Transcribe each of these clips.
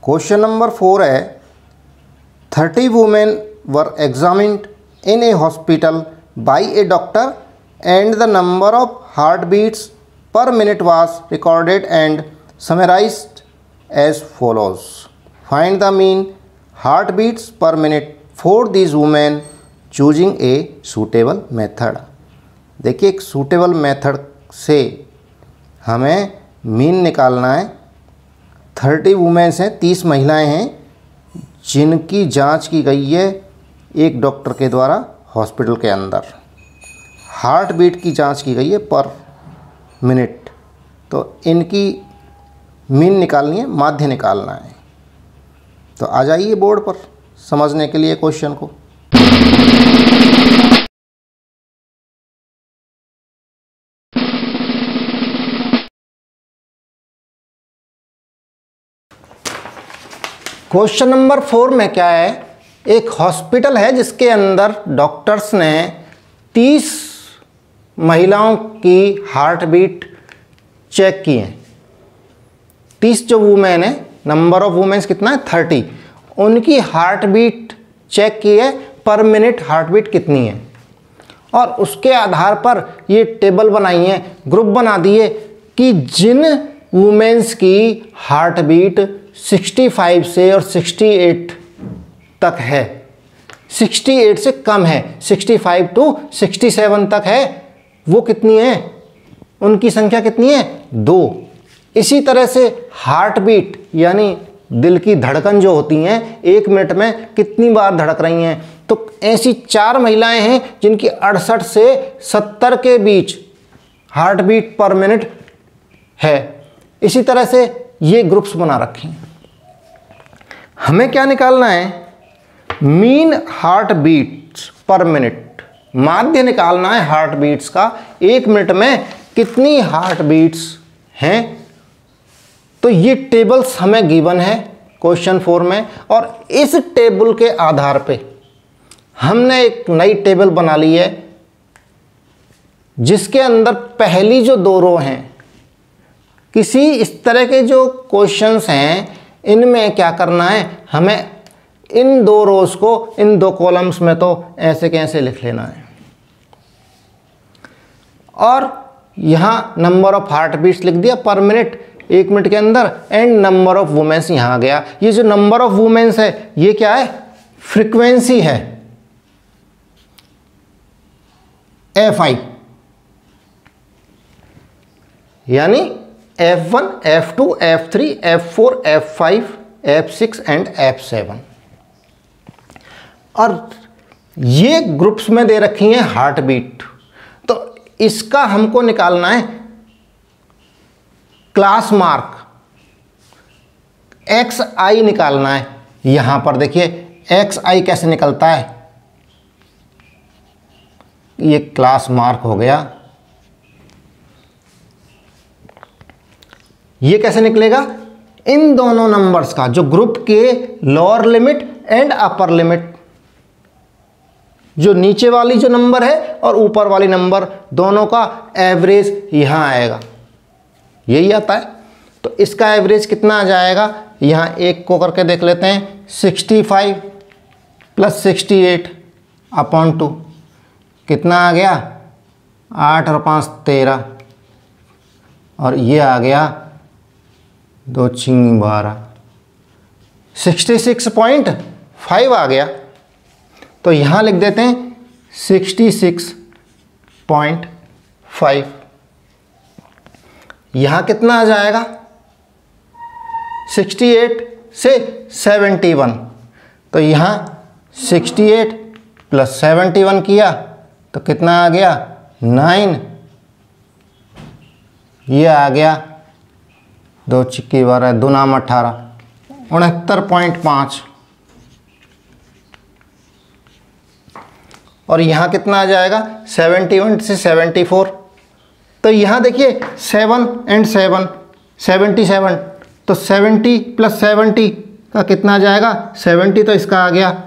Question number 4 है 30 women were examined in a hospital by a doctor and the number of heart beats per minute was recorded and summarised as follows. Find the mean heart beats per minute for these women choosing a suitable method. देखिए एक suitable method से हमें mean निकालना है। 30 women's हैं, 30 महिलाएं हैं जिनकी जांच की गई है एक डॉक्टर के द्वारा हॉस्पिटल के अंदर। हार्ट बीट की जांच की गई है पर मिनट, तो इनकी मीन निकालनी है, माध्य निकालना है। तो आ जाइए बोर्ड पर समझने के लिए क्वेश्चन को। क्वेश्चन नंबर 4 में क्या है, एक हॉस्पिटल है जिसके अंदर डॉक्टर्स ने 30 महिलाओं की हार्ट बीट चेक की है। 30 जो वुमेन है, नंबर ऑफ वुमेन्स कितना है 30, उनकी हार्ट बीट चेक की है, पर मिनट हार्ट बीट कितनी है, और उसके आधार पर ये टेबल बनाई है, ग्रुप बना दिए कि जिन वुमेन्स की हार्ट बीट 65 से और 68 तक है, 68 से कम है, 65 टू 67 तक है, वो कितनी है, उनकी संख्या कितनी है 2। इसी तरह से हार्ट बीट यानी दिल की धड़कन जो होती हैं 1 मिनट में कितनी बार धड़क रही हैं, तो ऐसी 4 महिलाएं हैं जिनकी 68 से 70 के बीच हार्ट बीट पर मिनट है। इसी तरह से ये ग्रुप्स बना रखे हैं। हमें क्या निकालना है, mean heart beats per minute, माध्य निकालना है हार्ट बीट्स का, 1 मिनट में कितनी हार्ट बीट्स हैं। तो ये टेबल्स हमें गिवन है क्वेश्चन 4 में, और इस टेबल के आधार पे हमने एक नई टेबल बना ली है जिसके अंदर पहली जो 2 रो हैं, किसी इस तरह के जो क्वेश्चंस हैं इनमें क्या करना है, हमें इन 2 रोज को इन 2 कॉलम्स में तो ऐसे के ऐसे लिख लेना है, और यहाँ नंबर ऑफ हार्ट बीट्स लिख दिया पर मिनट 1 मिनट के अंदर, एंड नंबर ऑफ वुमेन्स यहाँ आ गया। ये जो नंबर ऑफ वुमेन्स है ये क्या है, फ्रीक्वेंसी है, FI, यानी F1, F2, F3, F4, F5, F6 and F7। और ये ग्रुप्स में दे रखी हैं हार्ट बीट, तो इसका हमको निकालना है क्लास मार्क, XI निकालना है। यहां पर देखिए XI कैसे निकलता है, ये क्लास मार्क हो गया। ये कैसे निकलेगा, इन दोनों नंबर्स का, जो ग्रुप के lower limit and upper limit, जो नीचे वाली जो नंबर है और ऊपर वाली नंबर, दोनों का एवरेज यहां आएगा, यही आता है। तो इसका एवरेज कितना आ जाएगा, यहां एक को करके देख लेते हैं, 65 + 68 अपॉन 2 कितना आ गया, 8 और 5 13, और ये आ गया 2 × 12, 66.5 आ गया। तो यहाँ लिख देते हैं 66.5। यहाँ कितना आ जाएगा, 68 से 71, तो यहाँ 68 + 71 किया तो कितना आ गया 9, ये आ गया 2 × 12, 2 × 18, 69.5। और यहाँ कितना आ जाएगा 71 से 74, तो यहाँ देखिए 7 एंड 7 77, तो 70 + 70 का कितना आ जाएगा 70, तो इसका आ गया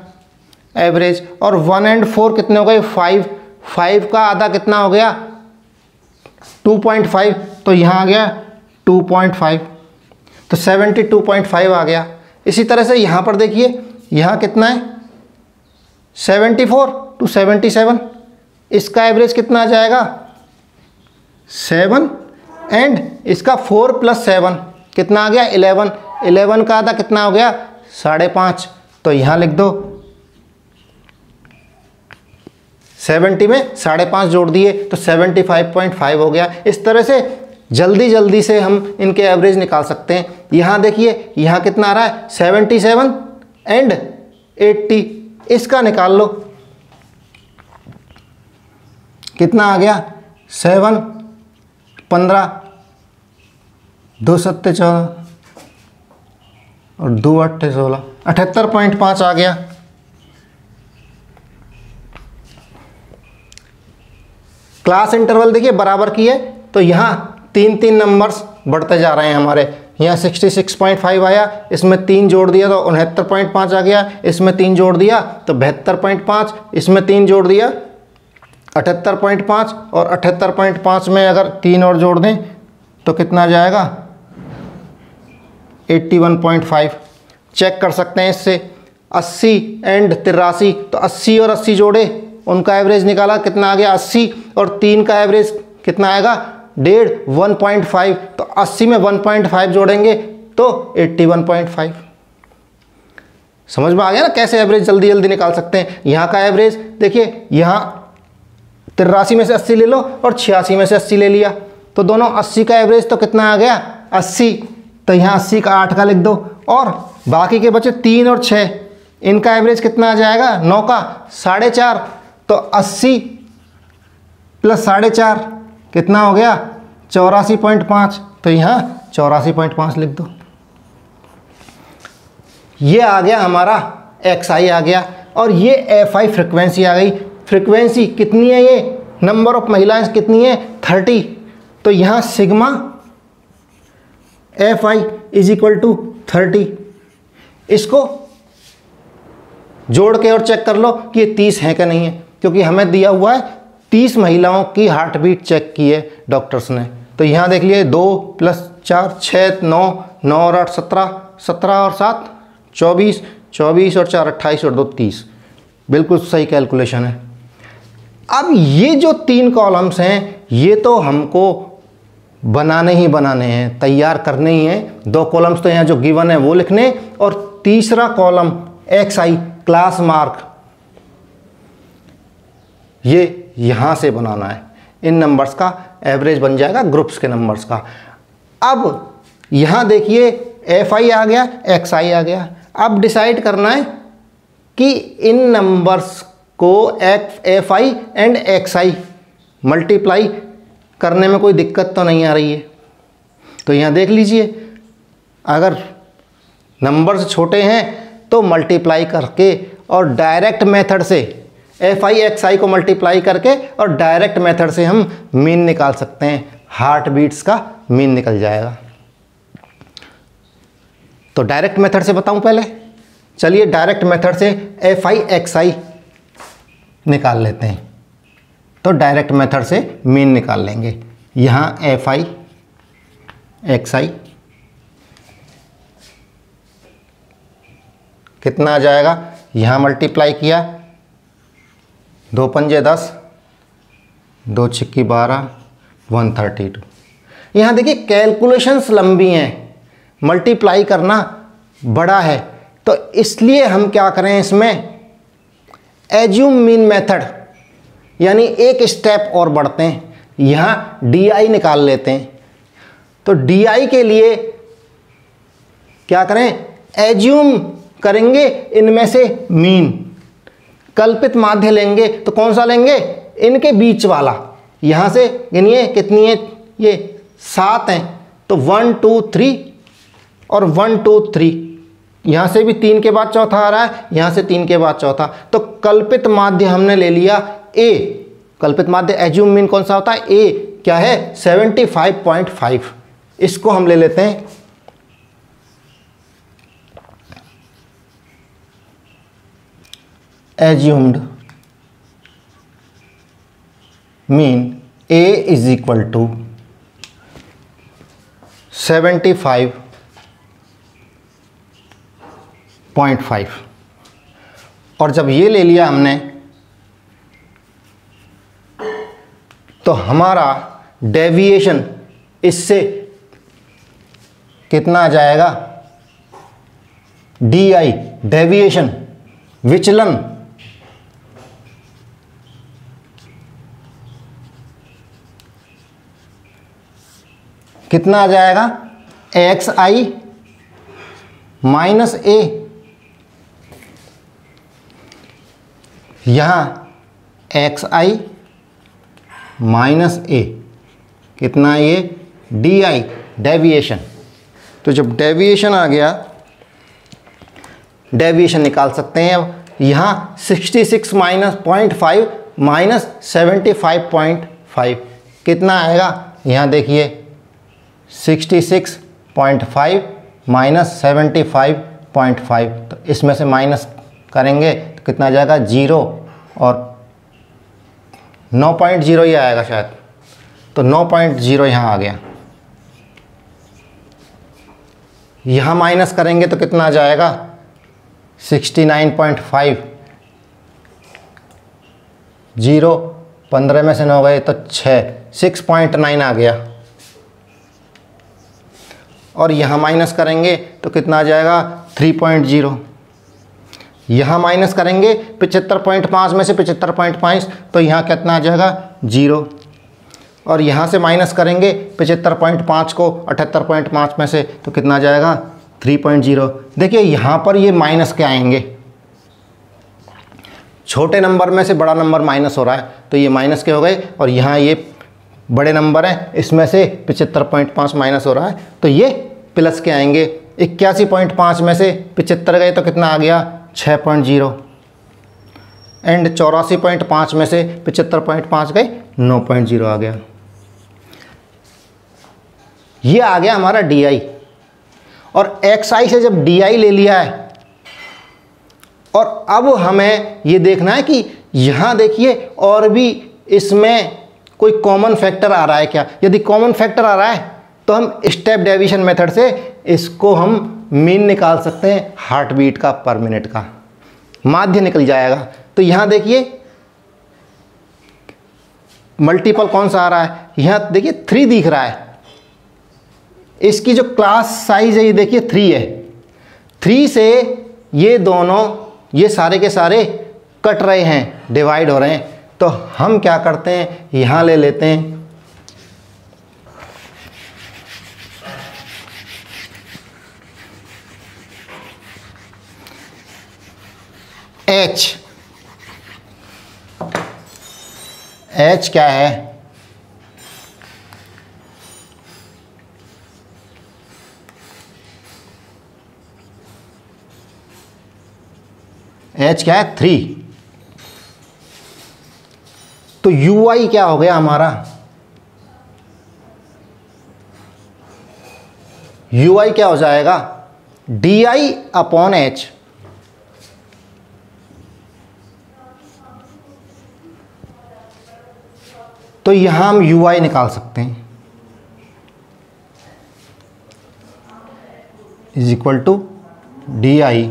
एवरेज। और 1 एंड 4 कितने हो गए 5, 5 का आधा कितना हो गया 2.5, तो यहाँ आ गया 2.5, तो 72.5 आ गया। इसी तरह से यहाँ पर देखिए, यहाँ कितना है 74 to 77, इसका एवरेज कितना आ जाएगा 7 एंड इसका 4 + 7 कितना आ गया 11, 11 का आधा कितना हो गया 5.5, तो यहाँ लिख दो 70 में 5.5 जोड़ दिए तो 75.5 हो गया। इस तरह से जल्दी जल्दी से हम इनके एवरेज निकाल सकते हैं। यहाँ देखिए, यहाँ कितना आ रहा है 77 एंड 80, इसका निकाल लो, कितना आ गया 7 15 2 7 14 और 2 8 16, 78.5 आ गया। क्लास इंटरवल देखिए बराबर की है, तो यहाँ 3 नंबर्स बढ़ते जा रहे हैं हमारे। यहाँ 66.5 आया, इसमें 3 जोड़ दिया तो 69.5 आ गया, इसमें 3 जोड़ दिया तो 72.5, इसमें 3 जोड़ दिया 78.5, और 78.5 में अगर 3 और जोड़ दें तो कितना जाएगा 81.5। चेक कर सकते हैं इससे। 80 एंड 83, तो 80 और 80 जोड़े, उनका एवरेज निकाला, कितना आ गया 80, और 3 का एवरेज कितना आएगा 1.5, तो 80 में 1.5 जोड़ेंगे तो 81.5। समझ में आ गया ना कैसे एवरेज जल्दी जल्दी निकाल सकते हैं। यहाँ का एवरेज देखिए, यहाँ 83 में से 80 ले लो और 86 में से 80 ले लिया, तो दोनों 80 का एवरेज तो कितना आ गया 80, तो यहाँ 80 का 8 का लिख दो, और बाकी के बचे 3 और 6, इनका एवरेज कितना आ जाएगा 9 का 4.5, तो 80 + 4.5 कितना हो गया 84.5, तो यहाँ 84.5 लिख दो। ये आ गया हमारा XI आ गया, और ये FI फ्रिक्वेंसी आ गई। फ्रिक्वेंसी कितनी है, ये नंबर ऑफ महिलाएं कितनी है 30, तो यहाँ सिग्मा FI = 30, इसको जोड़ के और चेक कर लो कि ये 30 है कि नहीं है, क्योंकि हमें दिया हुआ है 30 महिलाओं की हार्ट बीट चेक की है डॉक्टर्स ने। तो यहाँ देख लिए 2 + 4 6 9 9 और 8 17 17 और 7 24 24 और 4 28 और 2 30, बिल्कुल सही कैलकुलेशन है। अब ये जो 3 कॉलम्स हैं ये तो हमको बनाने ही बनाने हैं, तैयार करने ही हैं। 2 कॉलम्स तो यहाँ जो गिवन है वो लिखने, और तीसरा कॉलम XI क्लास मार्क, ये यहाँ से बनाना है। इन नंबर्स का एवरेज बन जाएगा ग्रुप्स के नंबर्स का। अब यहाँ देखिए FI आ गया, XI आ गया। अब डिसाइड करना है कि इन नंबर्स को FI एंड XI मल्टीप्लाई करने में कोई दिक्कत तो नहीं आ रही है। तो यहाँ देख लीजिए, अगर नंबर्स छोटे हैं तो मल्टीप्लाई करके और डायरेक्ट मेथड से FI XI को मल्टीप्लाई करके और डायरेक्ट मेथड से हम मीन निकाल सकते हैं, हार्ट बीट्स का मीन निकल जाएगा। तो डायरेक्ट मेथड से बताऊं पहले, चलिए डायरेक्ट मेथड से FI XI निकाल लेते हैं। तो डायरेक्ट मेथड से मीन निकाल लेंगे। यहाँ FI XI कितना आ जाएगा, यहाँ मल्टीप्लाई किया, 2 पंजे 10, 2 छिक्की 12, 132। यहाँ देखिए कैलकुलेशंस लंबी हैं, मल्टीप्लाई करना बड़ा है, तो इसलिए हम क्या करें, इसमें एज्यूम मीन मेथड यानी एक स्टेप और बढ़ते हैं। यहाँ DI निकाल लेते हैं। तो DI के लिए क्या करें, एज्यूम करेंगे इनमें से मीन, कल्पित माध्य लेंगे। तो कौन सा लेंगे, इनके बीच वाला। यहाँ से गिनिए कितनी है, ये 7 हैं, तो 1 2 3 और 1 2 3, यहाँ से भी 3 के बाद चौथा आ रहा है, यहाँ से 3 के बाद चौथा। तो कल्पित माध्य हमने ले लिया A। कल्पित माध्य एज्यूम मीन कौन सा होता है, A क्या है 75.5। इसको हम ले लेते हैं एज्यूम्ड मीन A = 75 0.5। और जब ये ले लिया हमने तो हमारा डेविएशन इससे कितना आ जाएगा, DI डेविएशन विचलन कितना आ जाएगा, XI माइनस A। यहाँ XI माइनस A कितना, ये DI डेविएशन। तो जब डेविएशन आ गया, डेविएशन निकाल सकते हैं। अब यहाँ 66 माइनस 0.5 माइनस 75.5 कितना आएगा, यहाँ देखिए 66.5 माइनस 75.5, तो इसमें से माइनस करेंगे तो कितना आ जाएगा, 0 और 9.0 ही आएगा शायद, तो 9.0 यहाँ आ गया। यहाँ माइनस करेंगे तो कितना आ जाएगा, 69.5, 0 15 में से 9 गए तो 6.9 आ गया। और यहाँ माइनस करेंगे तो कितना आ जाएगा, 3.0। यहाँ माइनस करेंगे 75.5 में से 75.5, तो यहाँ कितना आ जाएगा, 0। और यहाँ से माइनस करेंगे 75.5 को 78.5 में से, तो कितना आ जाएगा, 3.0। देखिए यहाँ पर ये माइनस के आएंगे, छोटे नंबर में से बड़ा नंबर माइनस हो रहा है तो ये माइनस के हो गए, और यहाँ ये बड़े नंबर हैं इसमें से 75.5 माइनस हो रहा है तो ये प्लस के आएंगे। 81.5 में से 75 गए तो कितना आ गया, 6.0। एंड 84.5 में से 75.5 गए, 9.0 आ गया। ये आ गया हमारा DI। और XI से जब DI ले लिया है, और अब हमें ये देखना है कि यहाँ देखिए और भी इसमें कोई कॉमन फैक्टर आ रहा है क्या। यदि कॉमन फैक्टर आ रहा है तो हम स्टेप डेविएशन मेथड से इसको हम मीन निकाल सकते हैं, हार्ट बीट का पर मिनट का माध्य निकल जाएगा। तो यहाँ देखिए मल्टीपल कौन सा आ रहा है, यहाँ देखिए 3 दिख रहा है। इसकी जो क्लास साइज है ये देखिए 3 है। 3 से ये दोनों, ये सारे के सारे कट रहे हैं, डिवाइड हो रहे हैं। तो हम क्या करते हैं, यहाँ ले लेते हैं H। H क्या है, H क्या है, 3। तो UI क्या हो गया हमारा, UI क्या हो जाएगा, DI अपॉन H। तो यहां हम UI निकाल सकते हैं, is equal to DI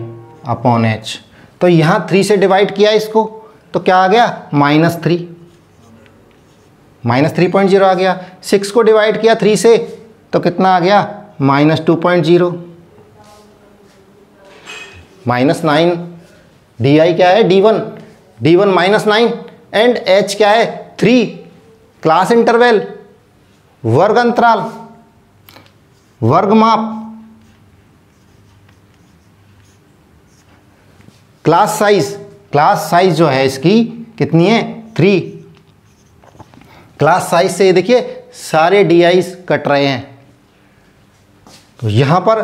upon H। तो यहां 3 से डिवाइड किया इसको तो क्या आ गया, -3, -3.0 आ गया। 6 को डिवाइड किया 3 से तो कितना आ गया, -2.0, -9। DI क्या है, D1 -9 एंड H क्या है, 3। क्लास इंटरवल, वर्ग अंतराल, वर्ग माप, क्लास साइज जो है इसकी कितनी है, 3। क्लास साइज से देखिए सारे DIs कट रहे हैं। तो यहाँ पर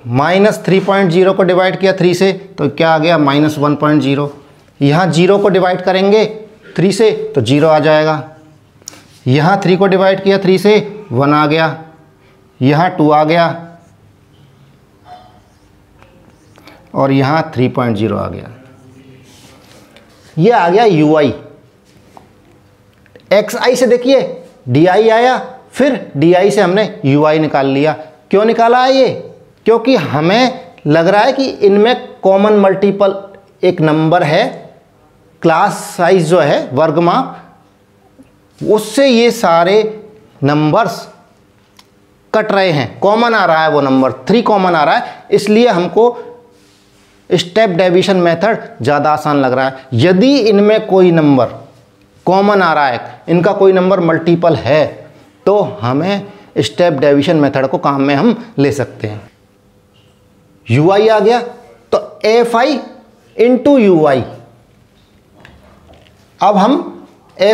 -3.0 को डिवाइड किया 3 से तो क्या आ गया, -1.0। यहाँ 0 को डिवाइड करेंगे 3 से तो 0 आ जाएगा। यहाँ 3 को डिवाइड किया 3 से 1 आ गया, यहाँ 2 आ गया और यहाँ 3.0 आ गया। ये आ गया UI। XI से देखिए DI आया, फिर DI से हमने UI निकाल लिया। क्यों निकाला है ये, क्योंकि हमें लग रहा है कि इनमें कॉमन मल्टीपल एक नंबर है, क्लास साइज जो है वर्गमाप, उससे ये सारे नंबर्स कट रहे हैं, कॉमन आ रहा है, वो नंबर 3 कॉमन आ रहा है, इसलिए हमको स्टेप डेविएशन मेथड ज़्यादा आसान लग रहा है। यदि इनमें कोई नंबर कॉमन आ रहा है, इनका कोई नंबर मल्टीपल है, तो हमें स्टेप डेविएशन मेथड को काम में हम ले सकते हैं। ui आ गया तो fi इंटू ui, अब हम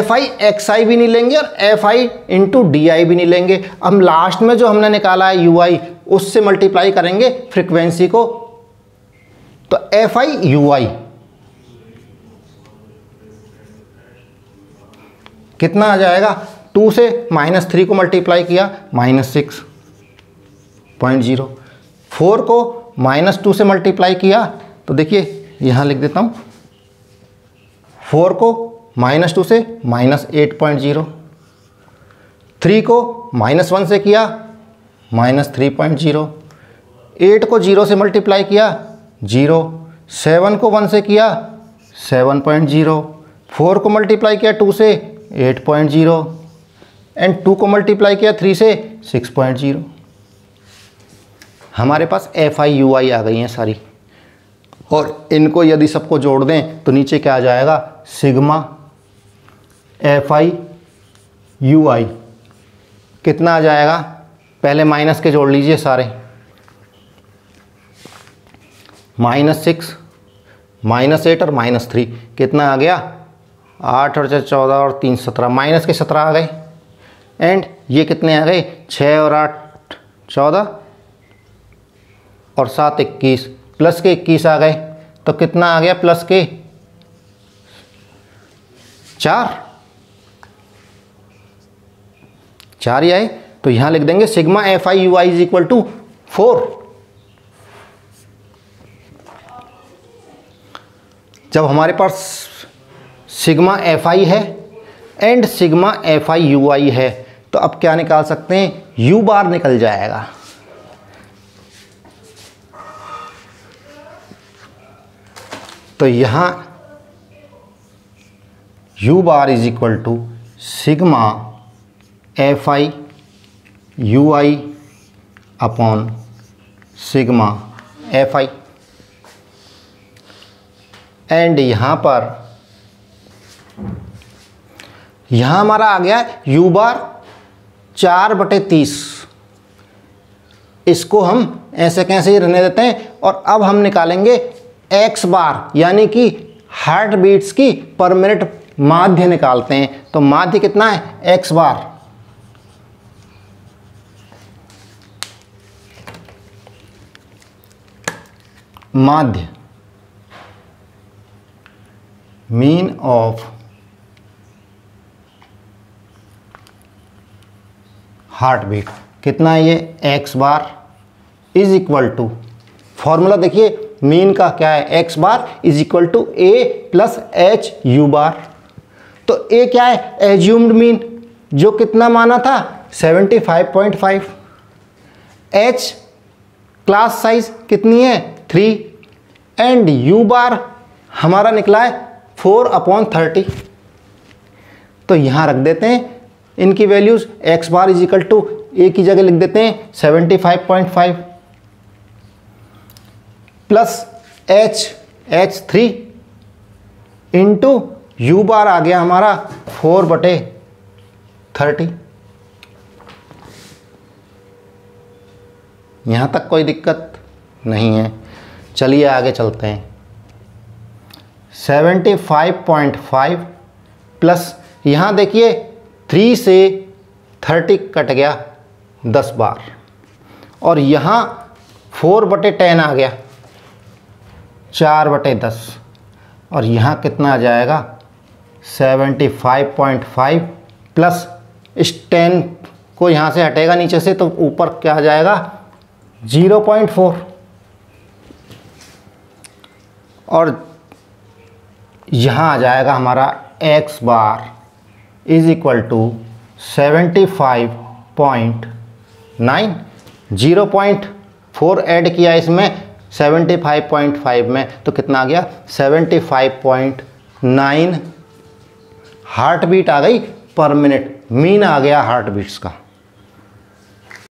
fi xi भी नहीं लेंगे और fi इंटू di भी नहीं लेंगे। हम लास्ट में जो हमने निकाला है ui, उससे मल्टीप्लाई करेंगे फ्रीक्वेंसी को, तो fi ui कितना आ जाएगा, 2 से -3 को मल्टीप्लाई किया -6.0, 4 को -2 से मल्टीप्लाई किया तो देखिए यहाँ लिख देता हूँ, 4 को -2 से -8.0, 3 को -1 से किया -3.0, 8 को 0 से मल्टीप्लाई किया 0, 7 को 1 से किया 7.0, 4 को मल्टीप्लाई किया 2 से 8.0 एंड 2 को मल्टीप्लाई किया 3 से 6.0। हमारे पास fi ui आ गई हैं सारी, और इनको यदि सबको जोड़ दें तो नीचे क्या आ जाएगा, सिग्मा fi ui कितना आ जाएगा, पहले माइनस के जोड़ लीजिए सारे, -6 -8 और -3 कितना आ गया, 8 और 4 14 और 3 17, माइनस के 17 आ गए एंड ये कितने आ गए, 6 और 8 14 और 7 21, प्लस के 21 आ गए, तो कितना आ गया, प्लस के 4 ही आए। तो यहाँ लिख देंगे sigma fi ui is equal to 4। जब हमारे पास सिग्मा fi है एंड सिग्मा fi ui है, तो अब क्या निकाल सकते हैं, u बार निकल जाएगा। तो यहाँ u bar is equal to sigma fi ui upon sigma fi, and यहाँ पर यहाँ हमारा आ गया u बार 4/30, इसको हम ऐसे कैसे ही रहने देते हैं, और अब हम निकालेंगे x बार, यानी कि हार्ट बीट्स की पर मिनट माध्य निकालते हैं। तो माध्य कितना है, x बार, माध्य मीन ऑफ हार्ट बीट कितना है, ये x bar is equal to, formula देखिए मीन का क्या है, x bar is equal to a plus h u bar. तो a क्या है, एज्यूम्ड मीन, जो कितना माना था 75.5, h क्लास साइज कितनी है 3, एंड u बार हमारा निकला है 4/30। तो यहाँ रख देते हैं इनकी values, x bar is equal to a की जगह लिख देते हैं 75.5 plus h 3 into u bar आ गया हमारा 4/30। यहाँ तक कोई दिक्कत नहीं है। चलिए आगे चलते हैं। 75.5 प्लस यहाँ देखिए 3 से 30 कट गया 10 बार, और यहाँ 4/10 आ गया 4/10, और यहाँ कितना आ जाएगा 75.5 प्लस इस 10 को यहाँ से हटेगा नीचे से, तो ऊपर क्या आ जाएगा 0.4, और यहाँ आ जाएगा हमारा x bar is equal to 75.9, 0.4 add किया इसमें 75.5 में तो कितना आ गया 75.9 हार्ट बीट आ गई पर मिनट, मीन आ गया हार्ट बीट्स का।